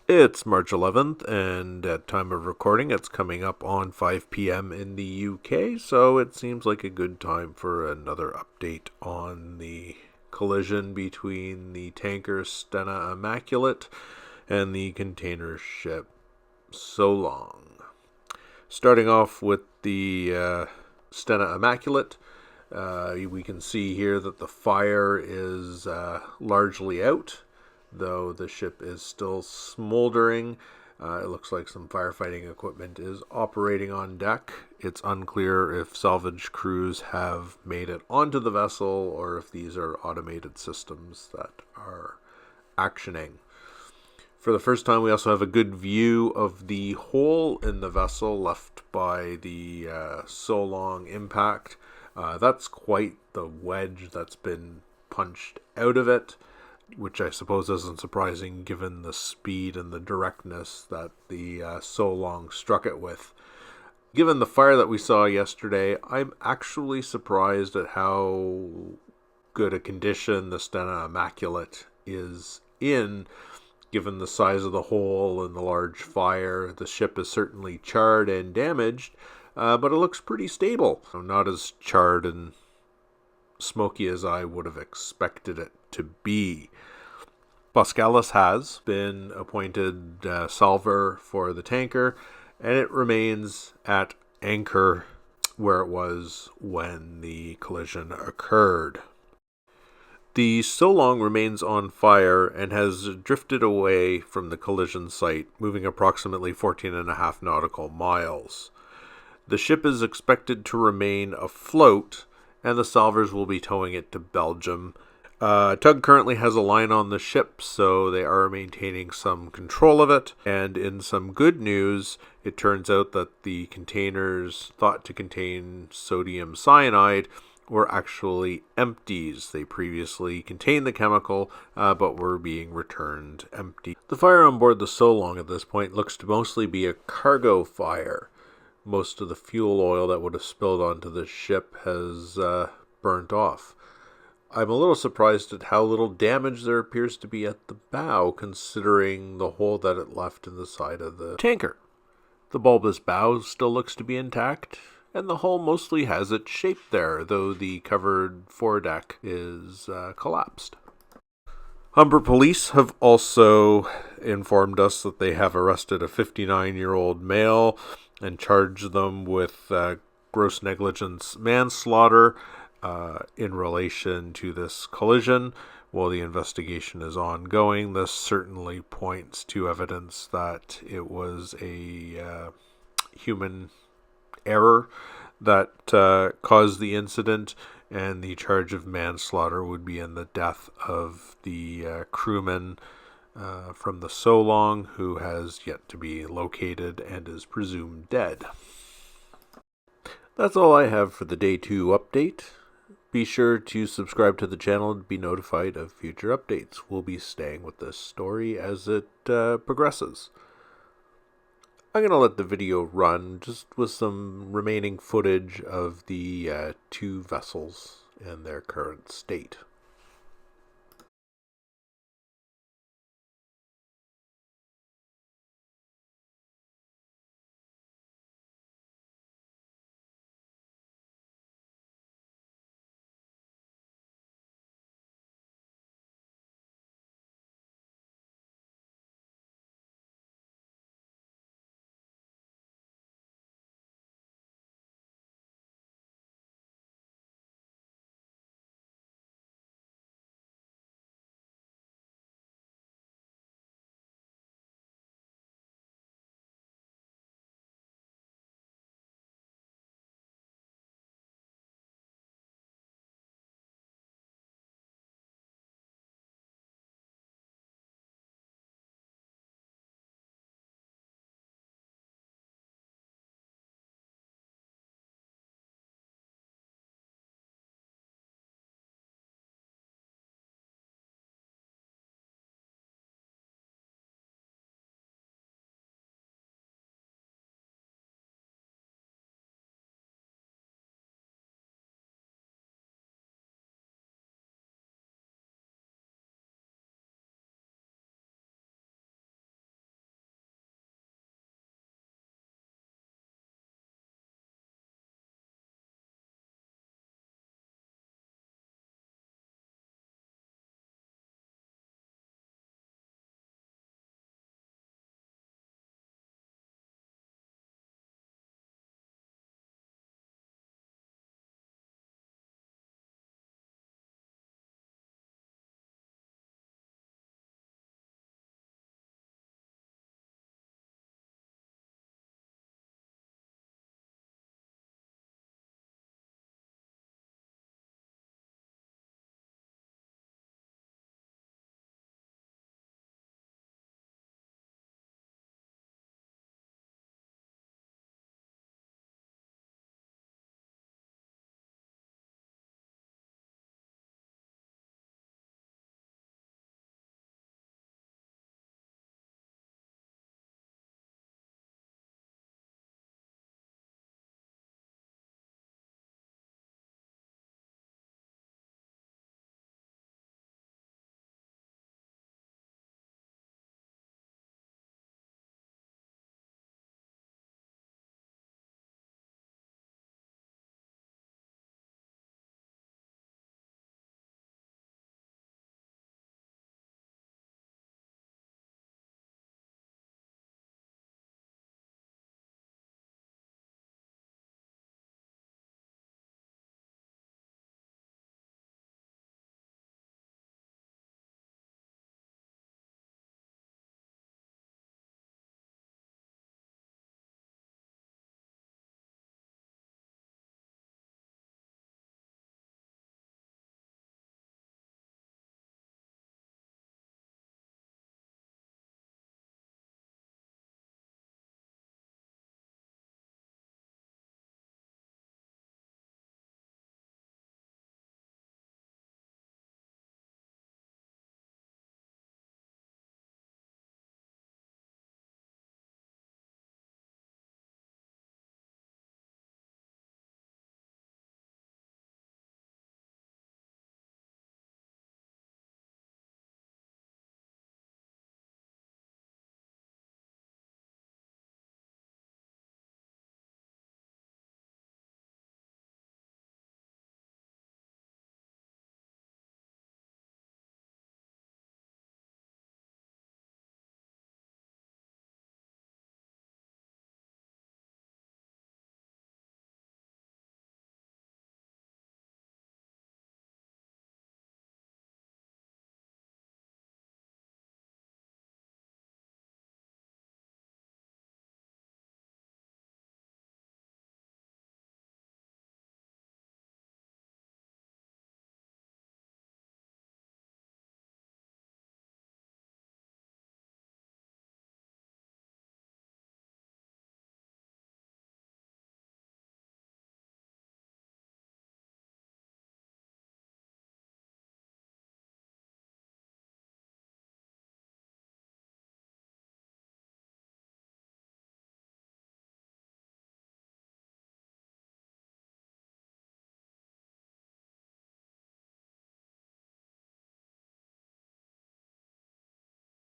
It's March 11th, and at time of recording, it's coming up on 5 p.m. in the UK, so it seems like a good time for another update on the collision between the tanker Stena Immaculate and the container ship Solong. Starting off with the Stena Immaculate, we can see here that the fire is largely out, though the ship is still smoldering. It looks like some firefighting equipment is operating on deck. It's unclear if salvage crews have made it onto the vessel or if these are automated systems that are actioning. For the first time, we also have a good view of the hole in the vessel left by the Solong impact. That's quite the wedge that's been punched out of it, which I suppose isn't surprising given the speed and the directness that the Solong struck it with. Given the fire that we saw yesterday, I'm actually surprised at how good a condition the Stena Immaculate is in. Given the size of the hole and the large fire, the ship is certainly charred and damaged, but it looks pretty stable. Not as charred and smoky as I would have expected it to be. Boskalis has been appointed salver for the tanker, and it remains at anchor where it was when the collision occurred. The Solong remains on fire and has drifted away from the collision site, moving approximately 14.5 nautical miles. The ship is expected to remain afloat, and the salvers will be towing it to Belgium. Tug currently has a line on the ship, so they are maintaining some control of it. And in some good news, it turns out that the containers thought to contain sodium cyanide were actually empties. They previously contained the chemical, but were being returned empty. The fire on board the Solong at this point looks to mostly be a cargo fire. Most of the fuel oil that would have spilled onto the ship has burnt off. I'm a little surprised at how little damage there appears to be at the bow, considering the hole that it left in the side of the tanker. The bulbous bow still looks to be intact, and the hull mostly has its shape there, though the covered foredeck is collapsed. Humber police have also informed us that they have arrested a 59-year-old male and charged them with gross negligence manslaughter in relation to this collision. While the investigation is ongoing, this certainly points to evidence that it was a human error that caused the incident, and the charge of manslaughter would be in the death of the crewman from the Solong, who has yet to be located and is presumed dead. That's all I have for the Day 2 update. Be sure to subscribe to the channel to be notified of future updates. We'll be staying with this story as it progresses. I'm going to let the video run just with some remaining footage of the two vessels and their current state.